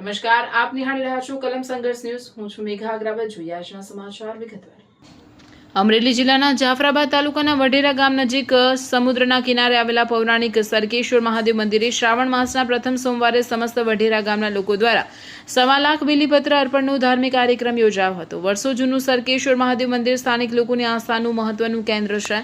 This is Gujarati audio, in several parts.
નમસ્કાર, આપ નિહાળી રહ્યા છો કલમ સંઘર્ષ ન્યૂઝ. હું છું મેઘા અગ્રવાલ. જોઈએ આજના સમાચાર વિગતવાર. અમરેલી જિલ્લાના જાફરાબાદ તાલુકાના વઢેરા ગામ નજીક સમુદ્રના કિનારે આવેલા પૌરાણિક સરકેશ્વર મહાદેવ મંદિરે શ્રાવણ માસના પ્રથમ સોમવારે સમસ્ત વઢેરા ગામના લોકો દ્વારા 1.25 લાખ બીલીપત્ર અર્પણનો ધાર્મિક કાર્યક્રમ યોજાયો હતો. વર્ષો જૂનું સરકેશ્વર મહાદેવ મંદિર સ્થાનિક લોકોની આસ્થાનું મહત્વનું કેન્દ્ર છે.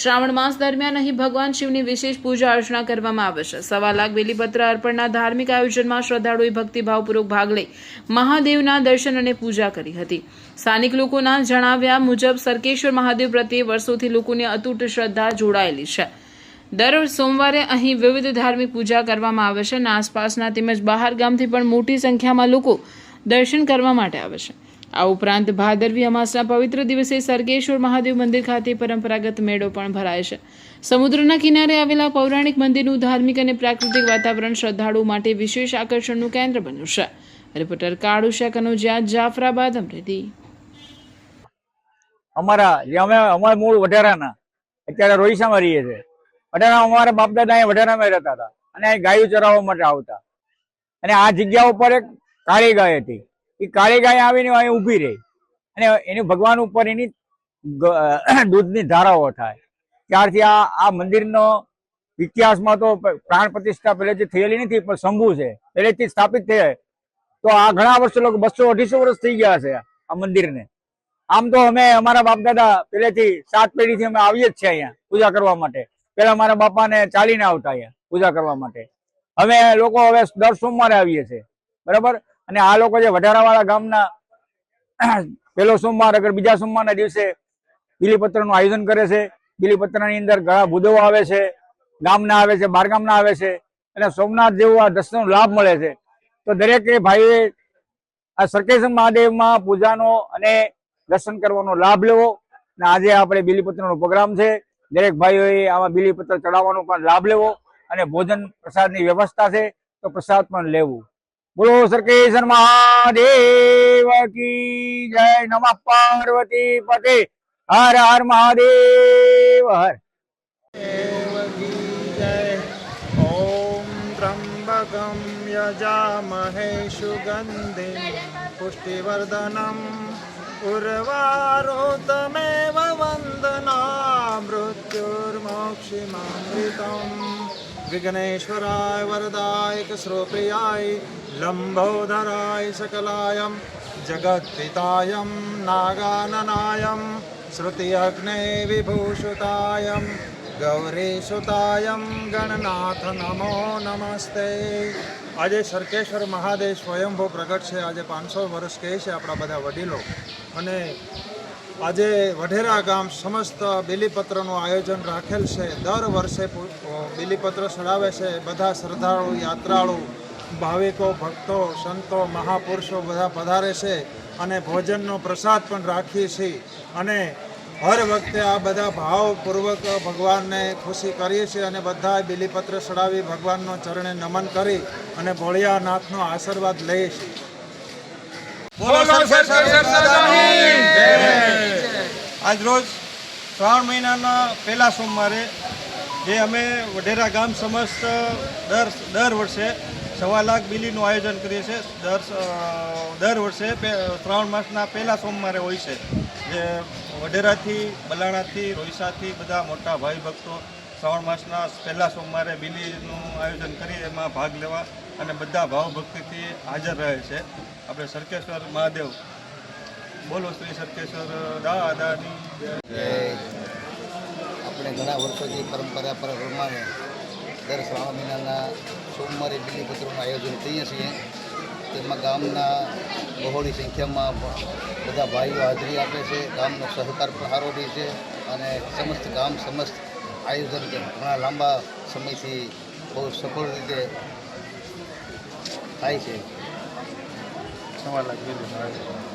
શ્રાવણ માસ દરમિયાન અહીં ભગવાન શિવની વિશેષ પૂજા અર્ચના કરવામાં આવે છે. 1.25 લાખ બીલીપત્ર અર્પણના ધાર્મિક આયોજનમાં શ્રદ્ધાળુઓએ ભક્તિભાવપૂર્વક ભાગ લઈ મહાદેવના દર્શન અને પૂજા કરી હતી. સ્થાનિક લોકોના જણાવ્યા મુજબ સરકેશ્વર મહાદેવ પ્રત્યે વર્ષોથી લોકોની અતૂટ શ્રદ્ધા જોડાયેલી છે. દર સોમવારે અહીં વિવિધ ધાર્મિક પૂજા કરવામાં આવે છે અને આસપાસના તેમજ બહાર ગામથી પણ મોટી સંખ્યામાં લોકો દર્શન કરવા માટે આવે છે. આ ઉપરાંત ભાદરવી અમાસના પવિત્ર દિવસે સરકેશ્વર મહાદેવ મંદિર ખાતે પરંપરાગત મેળો પણ ભરાય છે. સમુદ્રના કિનારે આવેલા પૌરાણિક મંદિરનું ધાર્મિક અને પ્રાકૃતિક વાતાવરણ શ્રદ્ધાળુઓ માટે વિશેષ આકર્ષણનું કેન્દ્ર બન્યું છે. રિપોર્ટર કાળુ શેખ કનોજિયા, જાફરાબાદ, અમરેલી. અમારા મૂળ વઢેરાના, અત્યારે રોઈસામાં રહીએ છીએ. વઢેરામાં અમારા બાપ દાદા અહીંયા વઢેરામાં રહેતા હતા અને અહીં ગાયો ચરાવવા માટે આવતા. અને આ જગ્યા ઉપર એક કાળી ગાય હતી. એ કાળી ગાય આવીને અહીં ઊભી રહી અને એની ભગવાન ઉપર એની દૂધની ધારાઓ થાય. ત્યારથી આ મંદિરનો ઇતિહાસમાં તો પ્રાણ પ્રતિષ્ઠા પહેલેથી થયેલી નથી, પણ શંભુ છે, પહેલેથી સ્થાપિત થયા. તો આ ઘણા વર્ષો, લોકો 200-250 વર્ષ થઈ ગયા છે આ મંદિરને. આમ તો અમે અમારા બાપ દાદા પહેલેથી 7 પેઢીથી અમે આવીએ જ છે અહીંયા પૂજા કરવા માટે. પેલા મારા બાપાને ચાલીને આવતા અહીંયા પૂજા કરવા માટે. અમે લોકો હવે દર સોમવારે આવીએ છીએ, બરાબર. અને આ લોકો જે વઢારાવાળા ગામના પહેલો સોમવાર અગર બીજા સોમવારના દિવસે બીલીપત્રનું આયોજન કરે છે. બીલીપત્રની અંદર ઘણા ભૂદેવો આવે છે, ગામના આવે છે, બહાર ગામના આવે છે, અને સોમનાથ જેવું આ દર્શનનો લાભ મળે છે. તો દરેક ભાઈએ આ સરકેશ્વર મહાદેવમાં પૂજાનો અને દર્શન કરવાનો લાભ લેવો. અને આજે આપણે બીલીપત્રનો પ્રોગ્રામ છે. દરેક ભાઈઓએ આમાં બીલીપત્ર ચડાવવાનો પણ લાભ લેવો અને ભોજન પ્રસાદની વ્યવસ્થા છે તો પ્રસાદ પણ લેવું. બોલો સરકેશ્વર મહાદેવ કી જય. નમઃ પાર્વતી પતે. હર હર મહાદેવ. હર ઓમ ત્રંબકમ યજામહે સુગંધિમ પુષ્ટિવર્ધનમ ઉર્વારુકમેવ વંદના મૃત્યુર્મોક્ષિમામૃતમ વિઘ્નેશ્વરાય વરદાય કસ્રોપ્રિયાય લંબોદરાય સકલાયમ જગત્પિતાયમ નાગાનનાયમ શ્રુતિયગ્ને વિભૂષિતાયમ ગૌરીસુતાયમ ગણનાથ નમો નમસ્તે. આજે સરકેશ્વર મહાદેવ સ્વયંભૂ પ્રગટ છે. આજે 500 વર્ષ કહે છે આપણા બધા વડીલો. અને આજે વઢેરા ગામ સમસ્ત બીલીપત્રનું આયોજન રાખેલ છે. દર વર્ષે બીલીપત્ર ચડાવે છે. બધા શ્રદ્ધાળુ, યાત્રાળુ, ભાવિકો, ભક્તો, સંતો, મહાપુરુષો બધા પધારે છે અને ભોજનનો પ્રસાદ પણ રાખીએ છીએ. અને હર વખતે આ બધા ભાવપૂર્વક ભગવાનને ખુશી કરીએ છીએ અને બધા બીલીપત્ર ચડાવી ભગવાનનો ચરણે નમન કરી અને ભોળિયાનાથનો આશીર્વાદ લઈએ છીએ. આજ રોજ શ્રાવણ મહિનાના પહેલા સોમવારે જે અમે વઢેરા ગામ સમસ્ત દર વર્ષે 1.25 લાખ બીલીનું આયોજન કરીએ છીએ. દર વર્ષે શ્રાવણ માસના પહેલા સોમવારે હોય છે. જે વઢેરાથી, બલાણાથી, રોઈસાથી બધા મોટા ભાઈ ભક્તો શ્રાવણ માસના પહેલા સોમવારે બીલીનું આયોજન કરી એમાં ભાગ લેવા અને બધા ભાવ ભક્તિથી હાજર રહે છે. આપણે સરકેશ્વર મહાદેવ, બોલો શ્રી સરકેશ્વર દાદાની જય. આપણે ઘણા વર્ષોથી પરંપરા પ્રમાણે દર શ્રાવણ મહિનાના સોમવારે બીલીપત્રનું આયોજન કરીએ છીએ. તેમાં ગામના બહોળી સંખ્યામાં બધા ભાઈઓ હાજરી આપે છે. ગામનો સહકાર પણ સારો રહે છે અને સમસ્ત આયોજન ઘણા લાંબા સમયથી બહુ સફળ રીતે થાય છે. 1.25 લાખ બીલીનું આયોજન